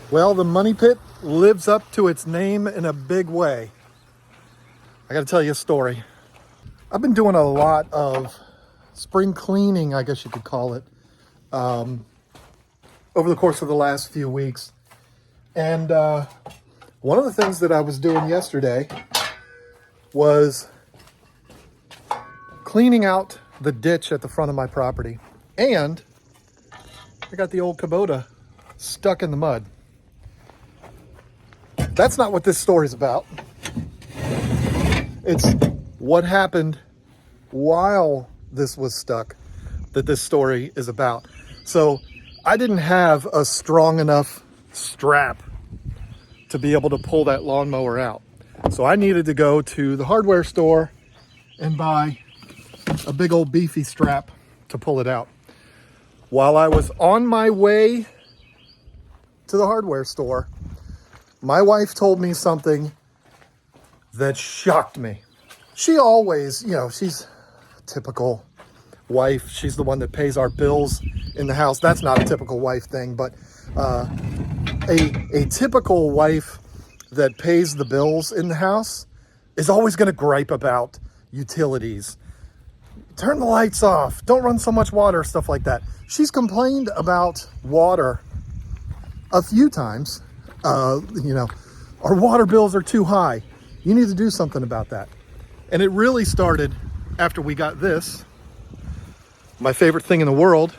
Well, the money pit lives up to its name in a big way. I got to tell you a story. I've been doing a lot of spring cleaning, I guess you could call it, over the course of the last few weeks. And one of the things that I was doing yesterday was cleaning out the ditch at the front of my property. And I got the old Kubota stuck in the mud. That's not what this story's about. It's what happened while this was stuck that this story is about. So I didn't have a strong enough strap to be able to pull that lawnmower out. So I needed to go to the hardware store and buy a big old beefy strap to pull it out. While I was on my way to the hardware store, my wife told me something that shocked me. She always, she's a typical wife. She's the one that pays our bills in the house. That's not a typical wife thing, but a typical wife that pays the bills in the house is always going to gripe about utilities. Turn the lights off. Don't run so much water, stuff like that. She's complained about water a few times. Our water bills are too high. You need to do something about that. And it really started after we got this, my favorite thing in the world.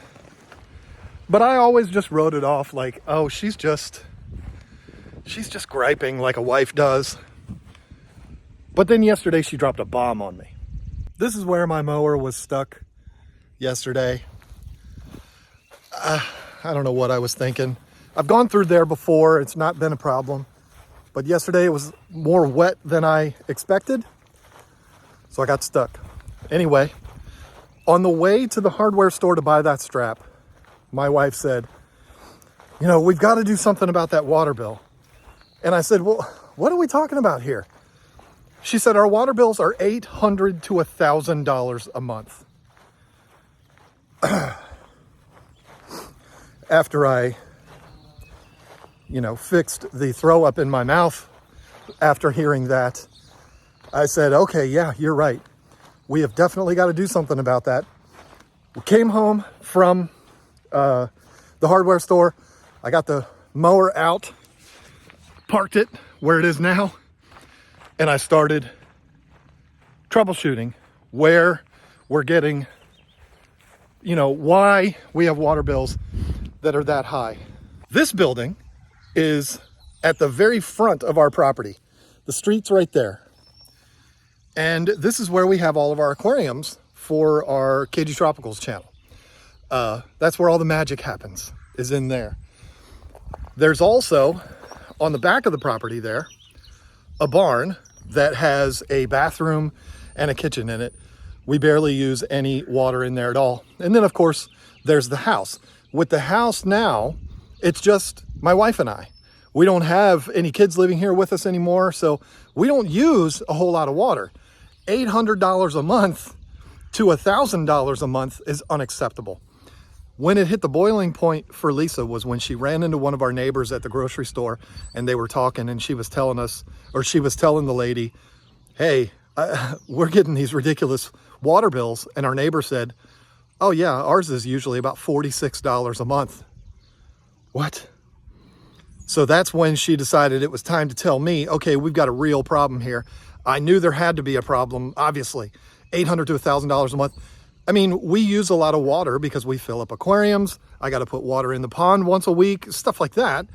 But I always just wrote it off like, oh, she's just griping like a wife does. But then yesterday she dropped a bomb on me. This is where my mower was stuck yesterday. I don't know what I was thinking. I've gone through there before. It's not been a problem. But yesterday it was more wet than I expected. So I got stuck. Anyway, on the way to the hardware store to buy that strap, my wife said, we've got to do something about that water bill. And I said, well, what are we talking about here? She said, our water bills are $800 to $1,000 a month. After I fixed the throw up in my mouth after hearing that, I said, okay, yeah, you're right. We have definitely got to do something about that. We came home from the hardware store. I got the mower out, parked it where it is now, and I started troubleshooting where we're getting, why we have water bills that are that high. This building is at the very front of our property. The street's right there. And this is where we have all of our aquariums for our KG Tropicals channel. That's where all the magic happens, is in there. There's also, on the back of the property there, a barn that has a bathroom and a kitchen in it. We barely use any water in there at all. And then, of course, there's the house. With the house now, it's just my wife and I. We don't have any kids living here with us anymore, so we don't use a whole lot of water. $800 a month to $1,000 a month is unacceptable. When it hit the boiling point for Lisa was when she ran into one of our neighbors at the grocery store, and they were talking, and she was telling the lady, hey, we're getting these ridiculous water bills. And our neighbor said, oh yeah, ours is usually about $46 a month. What? So that's when she decided it was time to tell me, okay, we've got a real problem here. I knew there had to be a problem, obviously. $800 to $1,000 a month. I mean, we use a lot of water because we fill up aquariums. I got to put water in the pond once a week, stuff like that.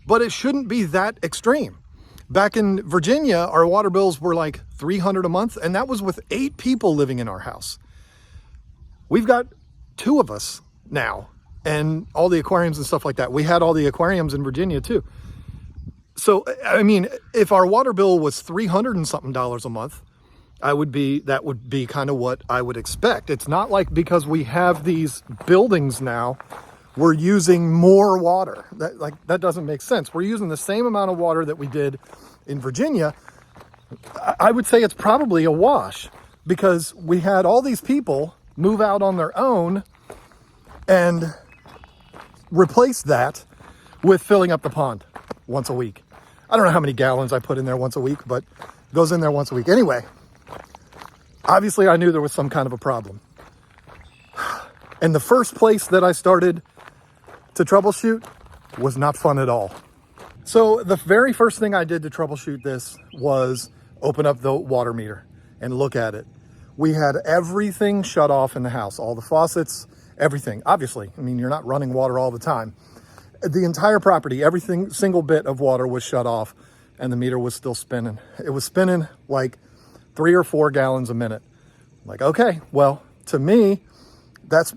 But it shouldn't be that extreme. Back in Virginia, our water bills were like $300 a month, and that was with 8 people living in our house. We've got 2 of us now, and all the aquariums and stuff like that. We had all the aquariums in Virginia too. So, I mean, if our water bill was $300 and something a month, that would be kind of what I would expect. It's not like because we have these buildings now, we're using more water. That doesn't make sense. We're using the same amount of water that we did in Virginia. I would say it's probably a wash because we had all these people move out on their own and replace that with filling up the pond. once a week. I don't know how many gallons I put in there once a week, but it goes in there once a week. Anyway, obviously I knew there was some kind of a problem. And the first place that I started to troubleshoot was not fun at all. So the very first thing I did to troubleshoot this was open up the water meter and look at it. We had everything shut off in the house, all the faucets, everything. Obviously, I mean, you're not running water all the time. The entire property, everything, single bit of water was shut off, and the meter was still spinning. It was spinning like 3 or 4 gallons a minute. Like, okay, well, to me, that's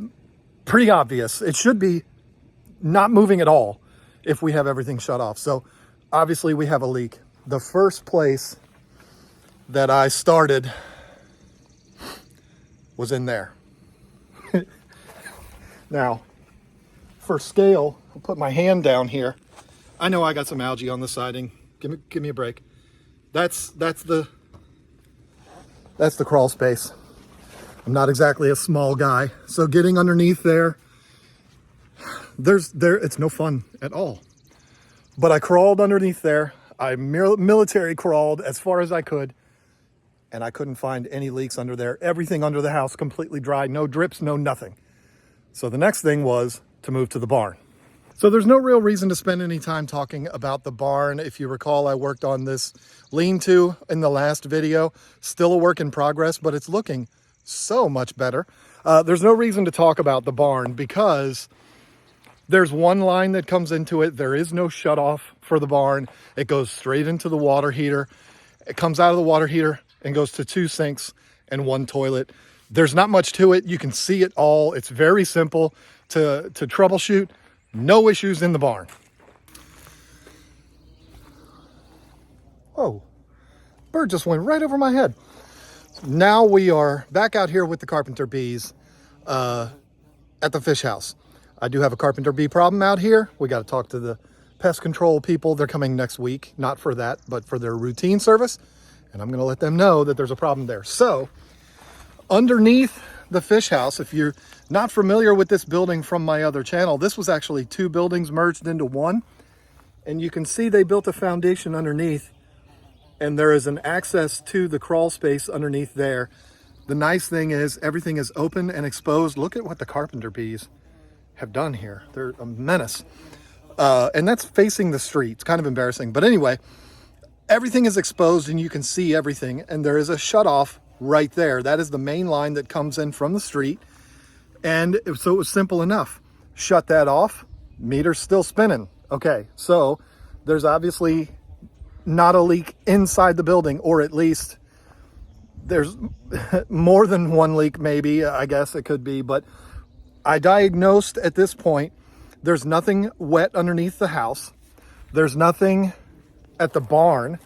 pretty obvious. It should be not moving at all if we have everything shut off. So obviously we have a leak. The first place that I started was in there. Now, for scale, I'll put my hand down here. I know I got some algae on the siding. Give me a break. That's the crawl space. I'm not exactly a small guy, so getting underneath there, it's no fun at all. But I crawled underneath there. I military crawled as far as I could, and I couldn't find any leaks under there. Everything under the house completely dry, no drips, no nothing. So the next thing was to move to the barn. So there's no real reason to spend any time talking about the barn. If you recall, I worked on this lean-to in the last video. Still a work in progress, but it's looking so much better. There's no reason to talk about the barn because there's one line that comes into it. There is no shut off for the barn. It goes straight into the water heater. It comes out of the water heater and goes to 2 sinks and 1 toilet. There's not much to it. You can see it all. It's very simple to troubleshoot. No issues in the barn. Oh, bird just went right over my head. Now we are back out here with the carpenter bees at the fish house. I do have a carpenter bee problem out here. We got to talk to the pest control people. They're coming next week, not for that, but for their routine service. And I'm going to let them know that there's a problem there. So underneath the fish house, if you're not familiar with this building from my other channel, this was actually 2 buildings merged into one. And you can see they built a foundation underneath, and there is an access to the crawl space underneath there. The nice thing is everything is open and exposed. Look at what the carpenter bees have done here. They're a menace. And that's facing the street. It's kind of embarrassing. But anyway, everything is exposed and you can see everything. And there is a shutoff right there. That is the main line that comes in from the street. And so it was simple enough. Shut that off. Meter's still spinning. Okay, so there's obviously not a leak inside the building, or at least there's more than one leak, maybe, I guess it could be, but I diagnosed at this point, there's nothing wet underneath the house. There's nothing at the barn.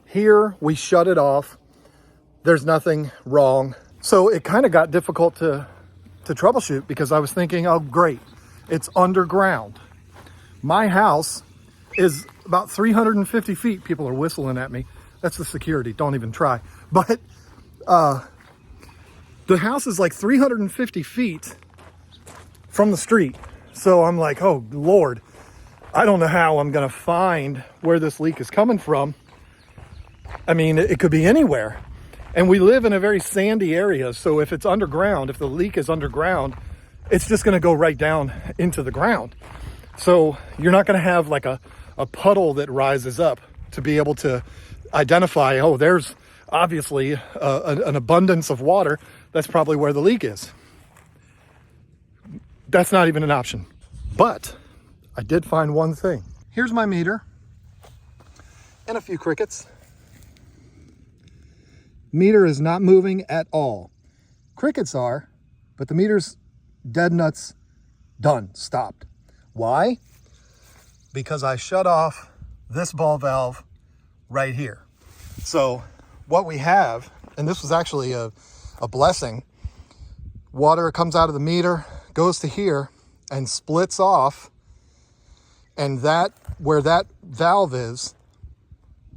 Here, we shut it off. There's nothing wrong. So it kind of got difficult to troubleshoot because I was thinking, oh, great, it's underground. My house is about 350 feet. People are whistling at me. That's the security. Don't even try. But the house is like 350 feet from the street. So I'm like, oh, Lord, I don't know how I'm going to find where this leak is coming from. I mean, it could be anywhere. And we live in a very sandy area. So if it's underground, if the leak is underground, it's just going to go right down into the ground. So you're not going to have like a puddle that rises up to be able to identify, oh, there's obviously an abundance of water. That's probably where the leak is. That's not even an option. But I did find one thing. Here's my meter and a few crickets. Meter is not moving at all. Crickets are, but the meter's dead nuts, done, stopped. Why? Because I shut off this ball valve right here. So what we have, and this was actually a blessing, water comes out of the meter, goes to here and splits off, and that, where that valve is,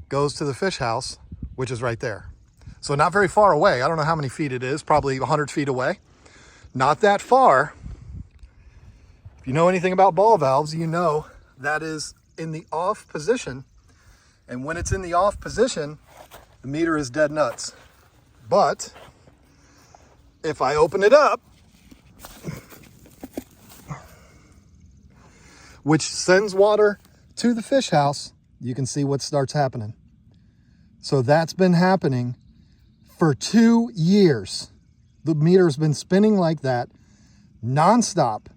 goes to the fish house, which is right there. So not very far away. I don't know how many feet it is, probably 100 feet away. Not that far. If you know anything about ball valves, you know that is in the off position. And when it's in the off position, the meter is dead nuts. But if I open it up, which sends water to the fish house, you can see what starts happening. So that's been happening for 2 years. The meter's been spinning like that nonstop.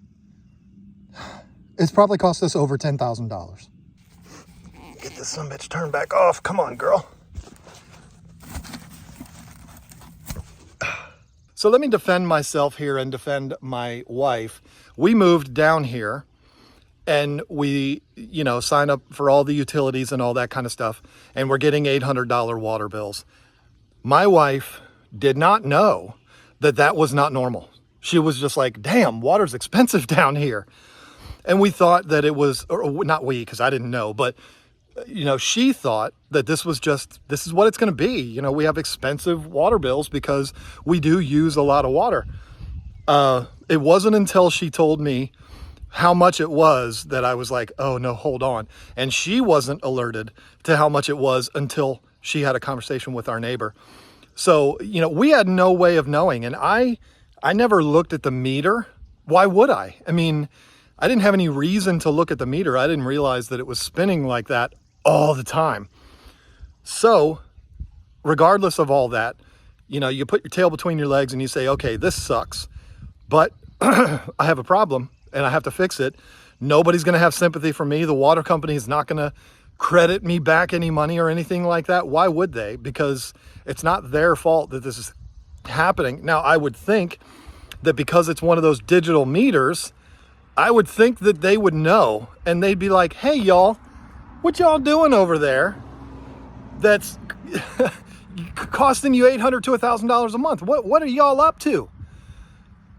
It's probably cost us over $10,000. Get this sumbitch turned back off. Come on, girl. So let me defend myself here and defend my wife. We moved down here and we, signed up for all the utilities and all that kind of stuff. And we're getting $800 water bills. My wife did not know that that was not normal. She was just like, damn, water's expensive down here. And we thought that it was, or not we, because I didn't know, but she thought that this is what it's going to be. We have expensive water bills because we do use a lot of water. It wasn't until she told me how much it was that I was like, oh no, hold on. And she wasn't alerted to how much it was until she had a conversation with our neighbor. So, we had no way of knowing. And I never looked at the meter. Why would I? I mean, I didn't have any reason to look at the meter. I didn't realize that it was spinning like that all the time. So regardless of all that, you put your tail between your legs and you say, okay, this sucks, but I have a problem and I have to fix it. Nobody's going to have sympathy for me. The water company is not going to credit me back any money or anything like that. Why would they? Because it's not their fault that this is happening. Now, I would think that because it's one of those digital meters, I would think that they would know and they'd be like, hey, y'all, what y'all doing over there that's costing you $800 to $1,000 a month? What are y'all up to?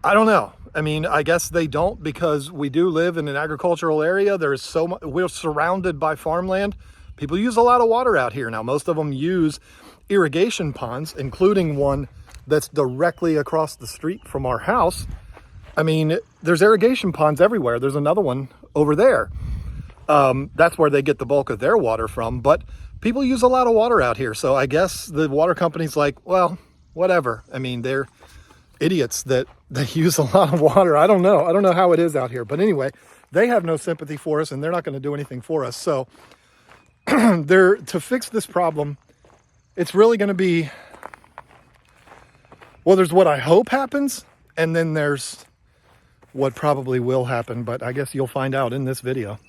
I don't know. I mean, I guess they don't, because we do live in an agricultural area. There is so much, we're surrounded by farmland. People use a lot of water out here. Now, most of them use irrigation ponds, including one that's directly across the street from our house. I mean, there's irrigation ponds everywhere. There's another one over there. That's where they get the bulk of their water from. But people use a lot of water out here. So I guess the water company's like, well, whatever. I mean, they're idiots that they use a lot of water. I don't know. I don't know how it is out here. But anyway, they have no sympathy for us and they're not going to do anything for us. So to fix this problem, it's really going to be, well, there's what I hope happens, and then there's what probably will happen, but I guess you'll find out in this video.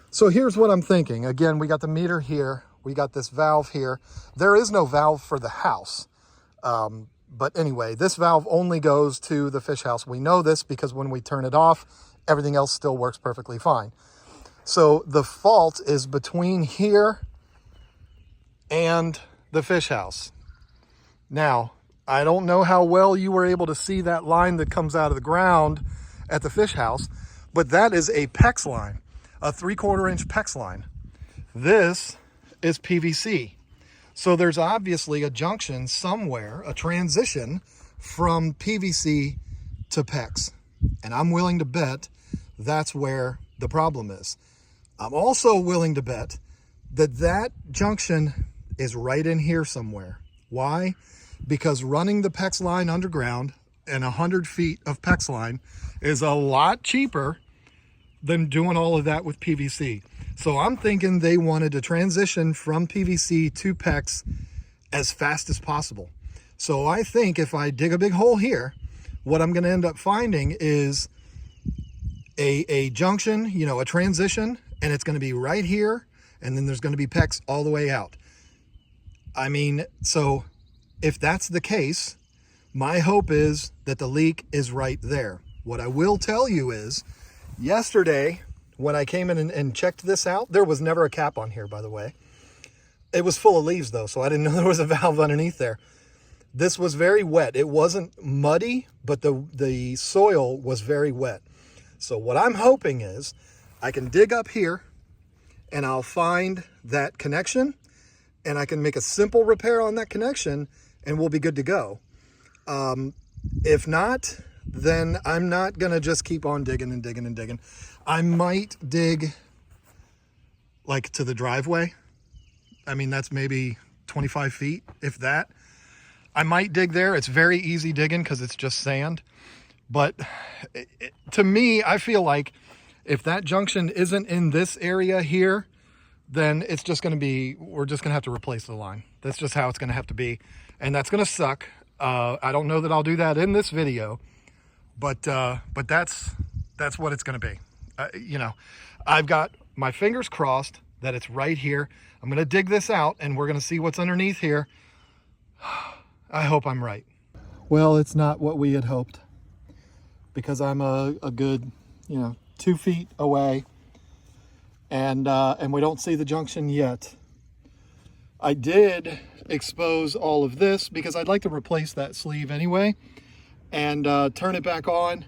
So here's what I'm thinking. Again, we got the meter here. We got this valve here. There is no valve for the house. But anyway, this valve only goes to the fish house. We know this because when we turn it off, everything else still works perfectly fine. So the fault is between here and the fish house. Now, I don't know how well you were able to see that line that comes out of the ground at the fish house, but that is a PEX line, a 3/4 inch PEX line. This is PVC. So there's obviously a junction somewhere, a transition from PVC to PEX. And I'm willing to bet that's where the problem is. I'm also willing to bet that that junction is right in here somewhere. Why? Because running the PEX line underground and 100 feet of PEX line is a lot cheaper than doing all of that with PVC. So I'm thinking they wanted to transition from PVC to PEX as fast as possible. So I think if I dig a big hole here, what I'm going to end up finding is a junction, a transition, and it's going to be right here, and then there's going to be PEX all the way out. I mean, so if that's the case, my hope is that the leak is right there. What I will tell you is, yesterday, when I came in and checked this out, there was never a cap on here, by the way. It was full of leaves, though, so I didn't know there was a valve underneath there. This was very wet. It wasn't muddy, but the soil was very wet. So what I'm hoping is I can dig up here, and I'll find that connection, and I can make a simple repair on that connection, and we'll be good to go. If not, then I'm not going to just keep on digging and digging and digging. I might dig like to the driveway. I mean, that's maybe 25 feet, if that. I might dig there. It's very easy digging because it's just sand. But to me, I feel like if that junction isn't in this area here, then it's just going to be, we're just going to have to replace the line. That's just how it's going to have to be. And that's going to suck. I don't know that I'll do that in this video, but that's what it's going to be. You know, I've got my fingers crossed that it's right here. I'm going to dig this out and we're going to see what's underneath here. I hope I'm right. Well, it's not what we had hoped, because I'm a good, 2 feet away, and we don't see the junction yet. I did expose all of this because I'd like to replace that sleeve anyway, and turn it back on,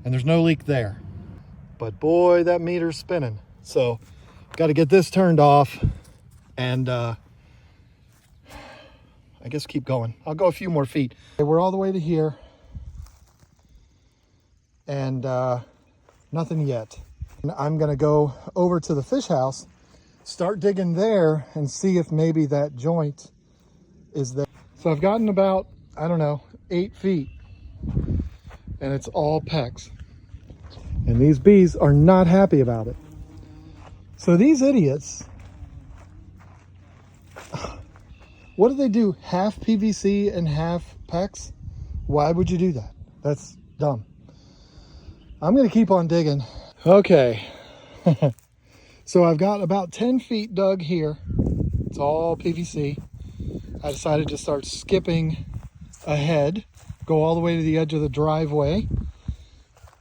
and there's no leak there. But boy, that meter's spinning. So got to get this turned off, and I guess keep going. I'll go a few more feet. Okay, we're all the way to here, and nothing yet. And I'm gonna go over to the fish house, start digging there, and see if maybe that joint is there. So I've gotten about, I don't know, 8 feet, and it's all pecks. And these bees are not happy about it. So these idiots, what do they do? Half PVC and half PEX? Why would you do that? That's dumb. I'm going to keep on digging. Okay. So I've got about 10 feet dug here. It's all PVC. I decided to start skipping ahead, go all the way to the edge of the driveway.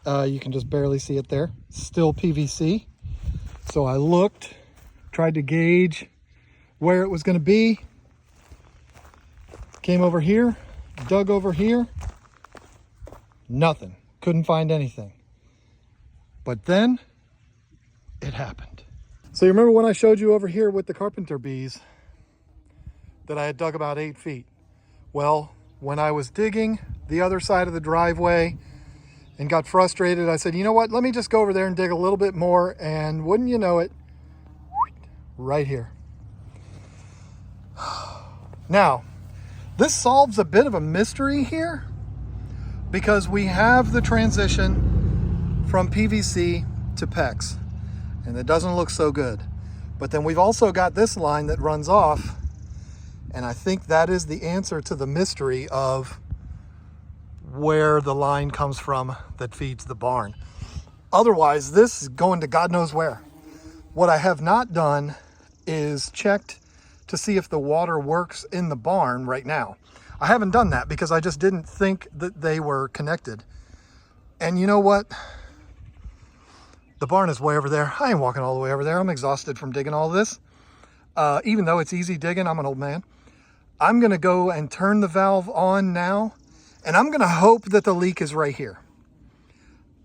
You can just barely see it there. Still PVC. So I looked, tried to gauge where it was going to be. Came over here, dug over here, nothing. Couldn't find anything. But then it happened. So you remember when I showed you over here with the carpenter bees that I had dug about 8 feet? Well, when I was digging the other side of the driveway and got frustrated, I said, you know what, let me just go over there and dig a little bit more, and wouldn't you know it, right here. Now, this solves a bit of a mystery here, because we have the transition from PVC to PEX, and it doesn't look so good. But then we've also got this line that runs off, and I think that is the answer to the mystery of where the line comes from that feeds the barn. Otherwise, this is going to God knows where. What I have not done is checked to see if the water works in the barn right now. I haven't done that because I just didn't think that they were connected. And you know what? The barn is way over there. I ain't walking all the way over there. I'm exhausted from digging all this. Even though it's easy digging, I'm an old man. I'm gonna go and turn the valve on now, and I'm gonna hope that the leak is right here,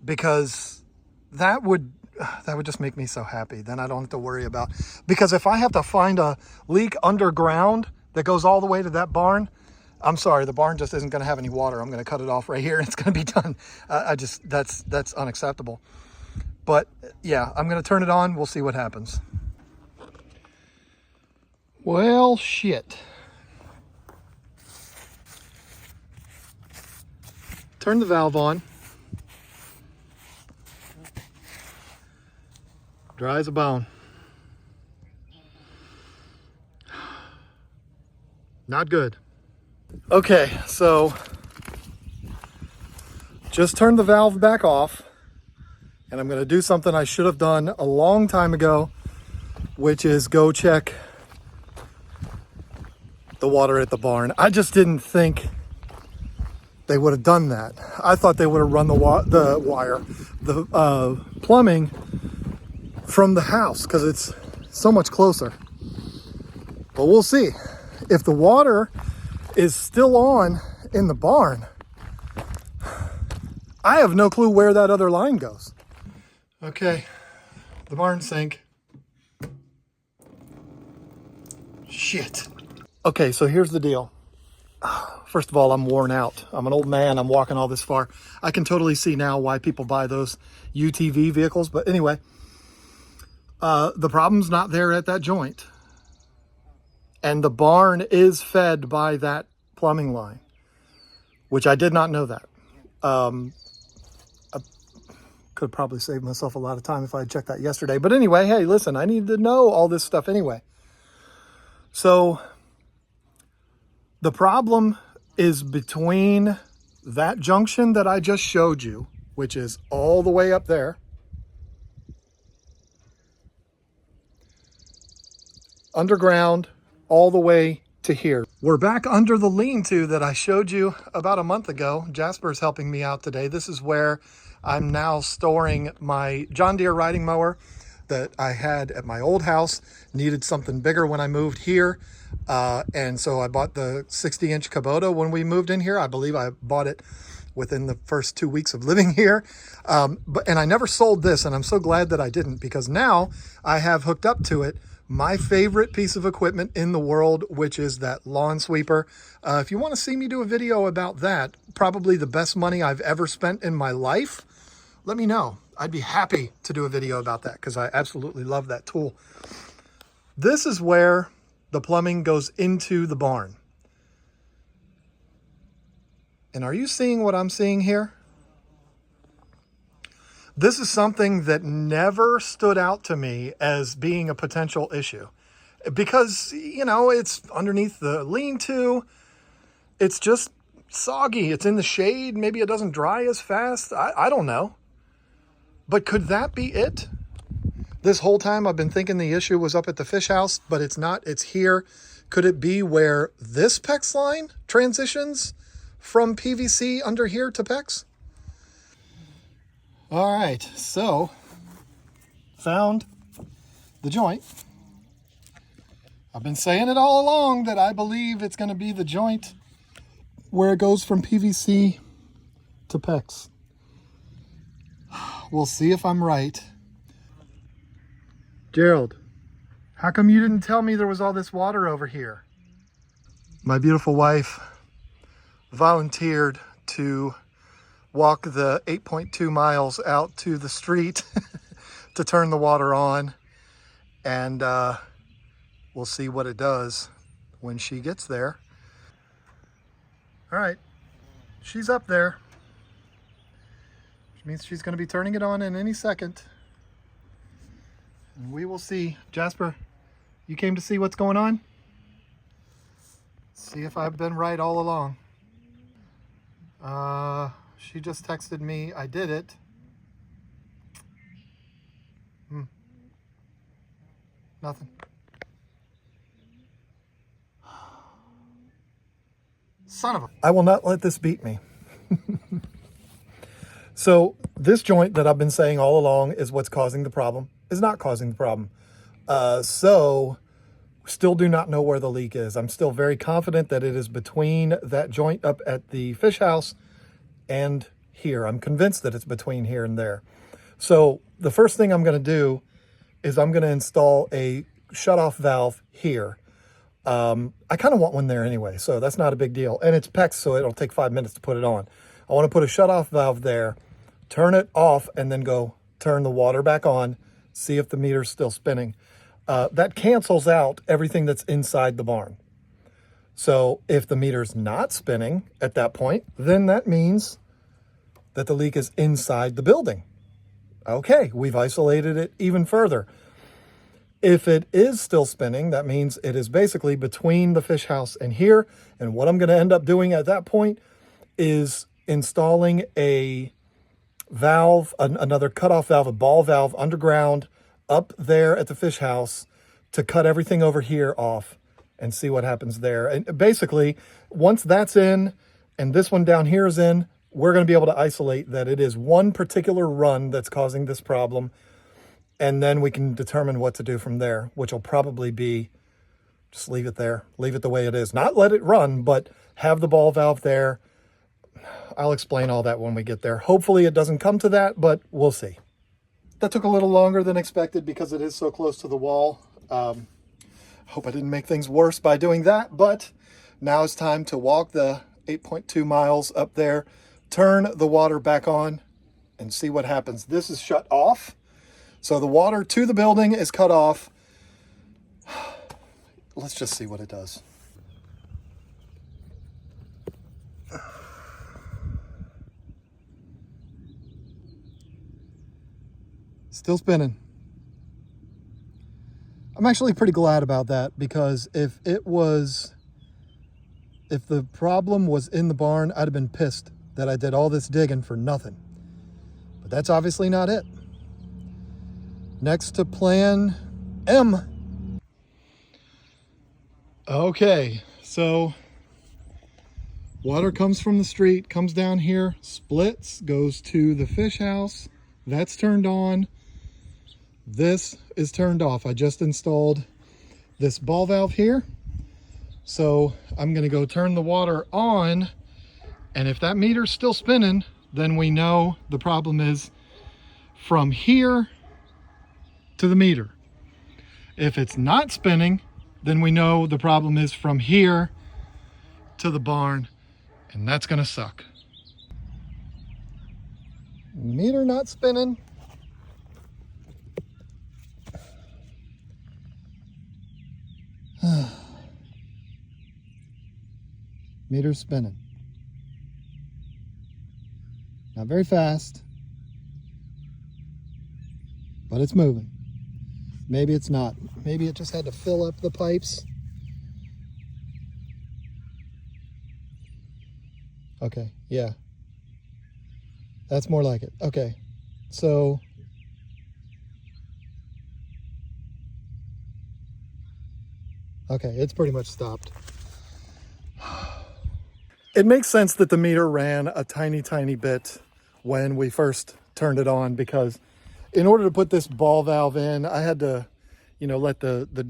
because that would just make me so happy. Then I don't have to worry about, because if I have to find a leak underground that goes all the way to that barn, I'm sorry, the barn just isn't going to have any water. I'm going to cut it off right here and it's going to be done. That's unacceptable. But yeah, I'm going to turn it on. We'll see what happens. Well, shit. Turn the valve on. Dry as a bone. Not good. Okay, so just turned the valve back off, and I'm going to do something I should have done a long time ago, which is go check the water at the barn. I just didn't think they would have done that. I thought they would have run the plumbing from the house because it's so much closer. But we'll see. If the water is still on in the barn, I have no clue where that other line goes. Okay, the barn sink. Shit. Okay, so here's the deal. First of all, I'm worn out. I'm an old man. I'm walking all this far. I can totally see now why people buy those UTV vehicles. But anyway, The problem's not there at that joint. And the barn is fed by that plumbing line, which I did not know that. I could probably save myself a lot of time if I had checked that yesterday. But anyway, hey, listen, I need to know all this stuff anyway. So the problem is between that junction that I just showed you, which is all the way up there, underground, all the way to here. We're back under the lean-to that I showed you about a month ago. Jasper's helping me out today. This is where I'm now storing my John Deere riding mower that I had at my old house. Needed something bigger when I moved here. And so I bought the 60-inch Kubota when we moved in here. I believe I bought it within the first 2 weeks of living here. And I never sold this, and I'm so glad that I didn't, because now I have hooked up to it my favorite piece of equipment in the world, which is that lawn sweeper. If you want to see me do a video about that, probably the best money I've ever spent in my life, let me know. I'd be happy to do a video about that because I absolutely love that tool. This is where the plumbing goes into the barn. And are you seeing what I'm seeing here? This is something that never stood out to me as being a potential issue because, you know, it's underneath the lean-to. It's just soggy. It's in the shade. Maybe it doesn't dry as fast. I don't know. But could that be it? This whole time I've been thinking the issue was up at the fish house, but it's not. It's here. Could it be where this PEX line transitions from PVC under here to PEX? All right, so found the joint. I've been saying it all along that I believe it's going to be the joint where it goes from PVC to PEX. We'll see if I'm right. Gerald, how come you didn't tell me there was all this water over here? My beautiful wife volunteered to walk the 8.2 miles out to the street to turn the water on, and we'll see what it does when she gets there. All right, she's up there, which means she's going to be turning it on in any second, and we will see. Jasper, you came to see what's going on? See if I've been right all along. She just texted me, I did it. Nothing. Son of a... I will not let this beat me. So this joint that I've been saying all along is what's causing the problem, is not causing the problem. So still do not know where the leak is. I'm still very confident that it is between that joint up at the fish house and here. I'm convinced that it's between here and there. So the first thing I'm going to do is I'm going to install a shutoff valve here. I kind of want one there anyway, so that's not a big deal. And it's PEX, so it'll take 5 minutes to put it on. I want to put a shutoff valve there, turn it off, and then go turn the water back on, see if the meter's still spinning. That cancels out everything that's inside the barn. So if the meter's not spinning at that point, then that means that the leak is inside the building. Okay, we've isolated it even further. If it is still spinning, that means it is basically between the fish house and here. And what I'm going to end up doing at that point is installing a valve, another cutoff valve, a ball valve underground up there at the fish house to cut everything over here off and see what happens there. And basically, once that's in and this one down here is in, we're going to be able to isolate that it is one particular run that's causing this problem. And then we can determine what to do from there, which will probably be just leave it there, leave it the way it is. Not let it run, but have the ball valve there. I'll explain all that when we get there. Hopefully it doesn't come to that, but we'll see. That took a little longer than expected because it is so close to the wall. Hope I didn't make things worse by doing that, but now it's time to walk the 8.2 miles up there, turn the water back on, and see what happens. This is shut off, So the water to the building is cut off. Let's just see what it does. Still spinning. I'm actually pretty glad about that, because if the problem was in the barn, I'd have been pissed that I did all this digging for nothing. But that's obviously not it. Next to plan M. Okay, so water comes from the street, comes down here, splits, goes to the fish house. That's turned on. This is turned off. I just installed this ball valve here. So I'm gonna go turn the water on, and if that meter's still spinning, then we know the problem is from here to the meter. If it's not spinning, then we know the problem is from here to the barn, and that's gonna suck. Meter not spinning. Meter's spinning. Not very fast, but it's moving. Maybe it's not. Maybe it just had to fill up the pipes. Okay, yeah. That's more like it. Okay, so okay, it's pretty much stopped. It makes sense that the meter ran a tiny bit when we first turned it on, because in order to put this ball valve in, I had to, let the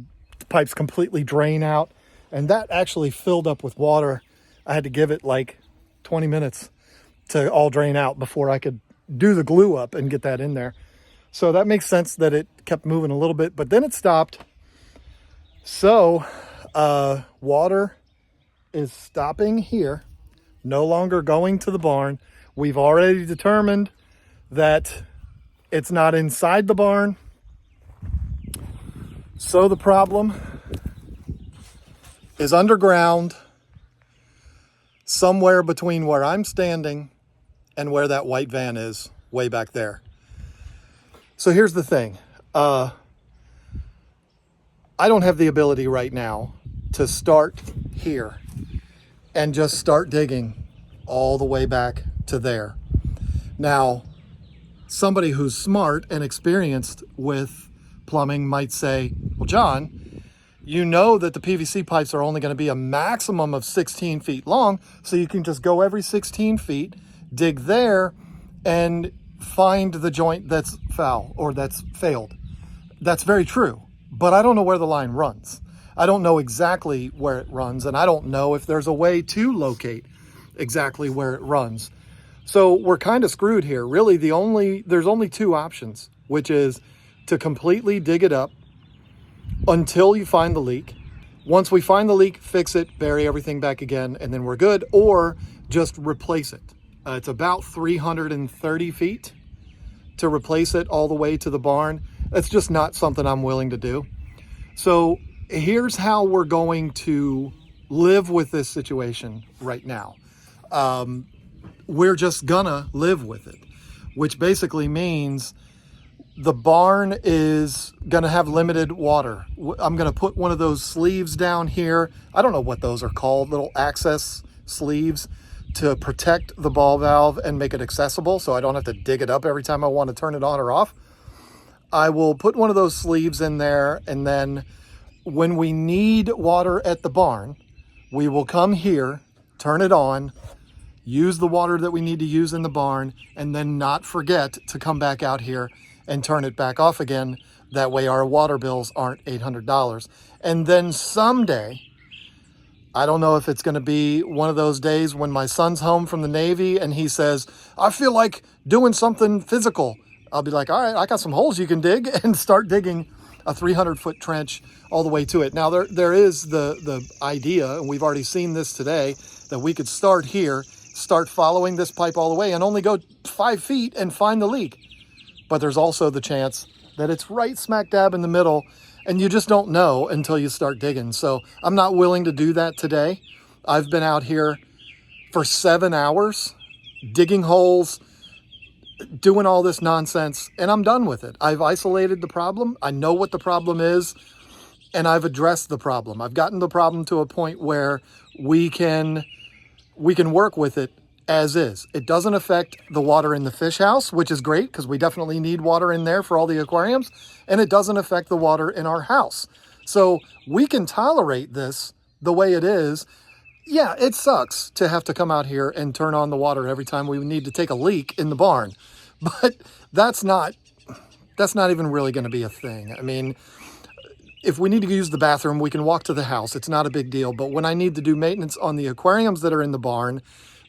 pipes completely drain out, and that actually filled up with water. I had to give it like 20 minutes to all drain out before I could do the glue up and get that in there. So that makes sense that it kept moving a little bit, but then it stopped. So water is stopping here, no longer going to the barn. We've already determined that it's not inside the barn. So the problem is underground, somewhere between where I'm standing and where that white van is, way back there. So here's the thing. I don't have the ability right now to start here and just start digging all the way back to there. Now, somebody who's smart and experienced with plumbing might say, well, John, you know that the PVC pipes are only going to be a maximum of 16 feet long, so you can just go every 16 feet, dig there, and find the joint that's foul or that's failed. That's very true, but I don't know where the line runs. I don't know exactly where it runs, and I don't know if there's a way to locate exactly where it runs. So we're kind of screwed here. Really, there's only two options, which is to completely dig it up until you find the leak. Once we find the leak, fix it, bury everything back again, and then we're good, or just replace it. It's about 330 feet to replace it all the way to the barn. That's just not something I'm willing to do. So here's how we're going to live with this situation right now. We're just gonna live with it, which basically means the barn is gonna have limited water. I'm gonna put one of those sleeves down here. I don't know what those are called, little access sleeves to protect the ball valve and make it accessible so I don't have to dig it up every time I want to turn it on or off. I will put one of those sleeves in there, and then when we need water at the barn, we will come here, turn it on, use the water that we need to use in the barn, and then not forget to come back out here and turn it back off again. That way our water bills aren't $800. And then someday, I don't know if it's going to be one of those days when my son's home from the Navy and he says, I feel like doing something physical. I'll be like, all right, I got some holes you can dig, and start digging a 300-foot trench all the way to it. Now, there is the idea, and we've already seen this today, that we could start here, start following this pipe all the way, and only go 5 feet and find the leak. But there's also the chance that it's right smack dab in the middle, and you just don't know until you start digging. So I'm not willing to do that today. I've been out here for 7 hours digging holes, doing all this nonsense, and I'm done with it. I've isolated the problem. I know what the problem is, and I've addressed the problem. I've gotten the problem to a point where we can work with it as is. It doesn't affect the water in the fish house, which is great because we definitely need water in there for all the aquariums, and it doesn't affect the water in our house. So we can tolerate this the way it is. Yeah, it sucks to have to come out here and turn on the water every time we need to take a leak in the barn, but that's not even really going to be a thing. I mean, if we need to use the bathroom, we can walk to the house. It's not a big deal. But when I need to do maintenance on the aquariums that are in the barn,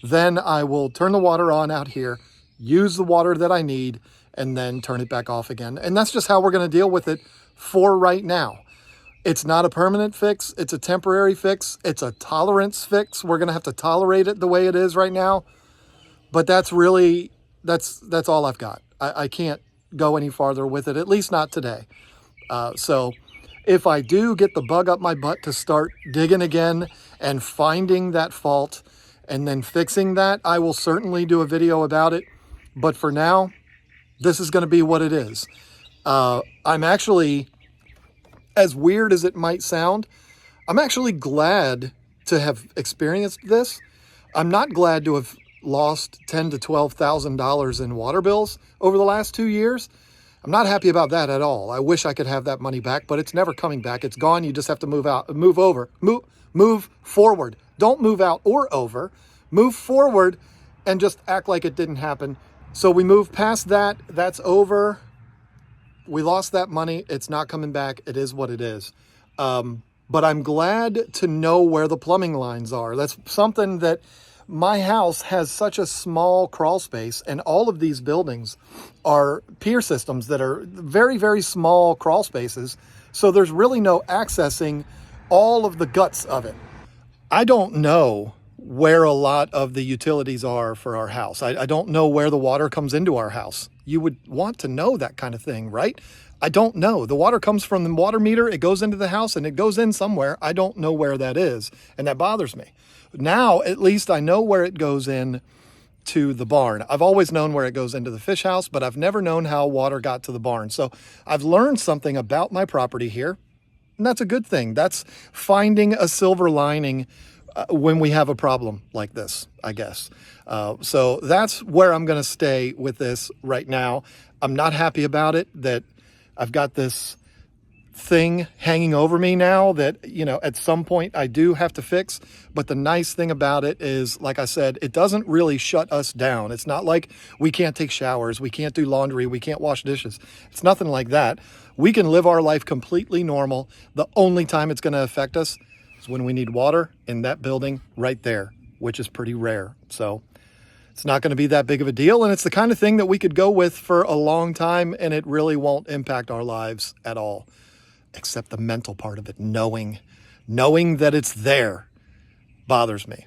then I will turn the water on out here, use the water that I need, and then turn it back off again. And that's just how we're going to deal with it for right now. It's not a permanent fix. It's a temporary fix. It's a tolerance fix. We're going to have to tolerate it the way it is right now. But that's really, that's all I've got. I can't go any farther with it, at least not today. So if I do get the bug up my butt to start digging again and finding that fault and then fixing that, I will certainly do a video about it. But for now, this is going to be what it is. I'm actually, as weird as it might sound, I'm actually glad to have experienced this. I'm not glad to have lost $10,000 to $12,000 in water bills over the last 2 years. I'm not happy about that at all. I wish I could have that money back, but it's never coming back. It's gone. You just have to move forward. Don't move out or over. Move forward and just act like it didn't happen. So we move past that. That's over. We lost that money. It's not coming back. It is what it is. But I'm glad to know where the plumbing lines are. That's something that my house has such a small crawl space, and all of these buildings are pier systems that are very, very small crawl spaces. So there's really no accessing all of the guts of it. I don't know where a lot of the utilities are for our house. I don't know where the water comes into our house. You would want to know that kind of thing, right? I don't know. The water comes from the water meter, it goes into the house, and it goes in somewhere. I don't know where that is, and that bothers me. Now, at least I know where it goes in to the barn. I've always known where it goes into the fish house, but I've never known how water got to the barn. So I've learned something about my property here, and that's a good thing. That's finding a silver lining when we have a problem like this, I guess. So that's where I'm going to stay with this right now. I'm not happy about it, that I've got this thing hanging over me now that, you know, at some point I do have to fix. But the nice thing about it is, like I said, it doesn't really shut us down. It's not like we can't take showers, we can't do laundry, we can't wash dishes. It's nothing like that. We can live our life completely normal. The only time it's going to affect us is when we need water in that building right there, which is pretty rare. So it's not going to be that big of a deal, and it's the kind of thing that we could go with for a long time, and it really won't impact our lives at all, except the mental part of it. Knowing that it's there bothers me,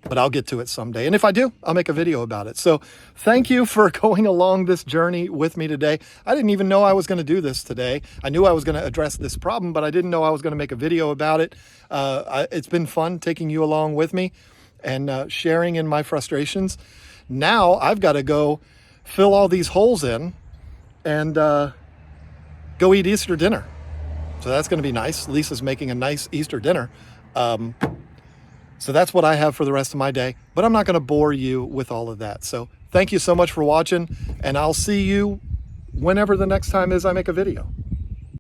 but I'll get to it someday. And if I do, I'll make a video about it. So thank you for going along this journey with me today. I didn't even know I was going to do this today. I knew I was going to address this problem, but I didn't know I was going to make a video about it. It's been fun taking you along with me and sharing in my frustrations. Now I've got to go fill all these holes in and go eat Easter dinner. So that's going to be nice. Lisa's making a nice Easter dinner. So that's what I have for the rest of my day, but I'm not going to bore you with all of that. So thank you so much for watching, and I'll see you whenever the next time is I make a video.